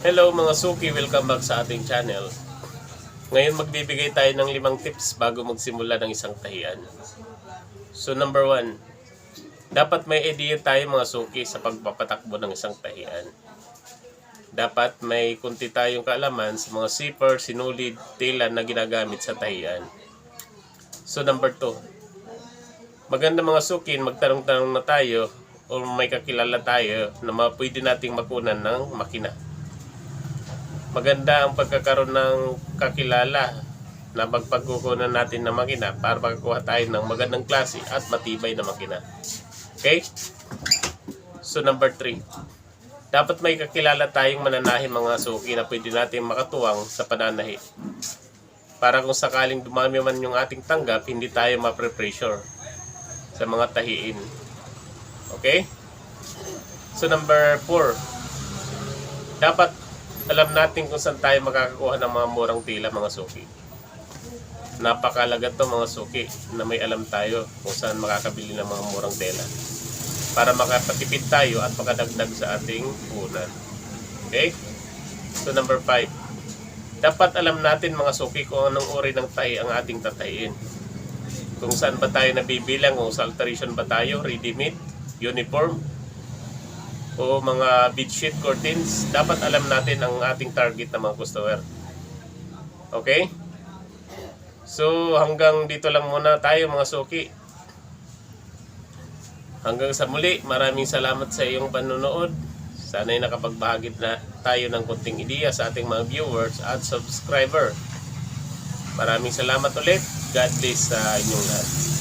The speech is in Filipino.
Hello mga suki, welcome back sa ating channel. Ngayon magbibigay tayo ng 5 tips bago magsimula ng isang tahian. So number 1, dapat may idea tayo mga suki sa pagpapatakbo ng isang tahian. Dapat may kunti tayong kaalaman sa mga zipper, sinulid, tela na ginagamit sa tahian. So number 2, maganda mga suki, magtanong-tanong na tayo o may kakilala tayo na pwede nating makunan ng makina. Maganda ang pagkakaroon ng kakilala na magpagkukunan natin ng makina para makakuha tayo ng magandang klase at matibay na makina. Okay? So number 3, dapat may kakilala tayong mananahi mga suki na pwede natin makatuwang sa pananahi. Para kung sakaling dumami man yung ating tanggap, hindi tayo mapre-pressure sa mga tahiin. Okay? So number 4, dapat alam natin kung saan tayo makakakuha ng mga murang tela mga suki. Napakalaga to mga suki na may alam tayo kung saan makakabili ng mga murang tela para makapatipid tayo at makadagdag sa ating puhunan. Okay? So number 5, dapat alam natin mga suki kung anong uri ng tahi ang ating tatahiin. Kung saan ba tayo nabibilang, kung sa alteration ba tayo, ready-made, uniform, o mga bedsheet curtains. Dapat alam natin ang ating target na mga customer. Okay? So hanggang dito lang muna tayo mga suki. Hanggang sa muli, maraming salamat sa iyong panonood. Sana'y nakapagbahagi na tayo ng konting ideya sa ating mga viewers at subscriber. Maraming salamat ulit. God bless sa inyong lahat.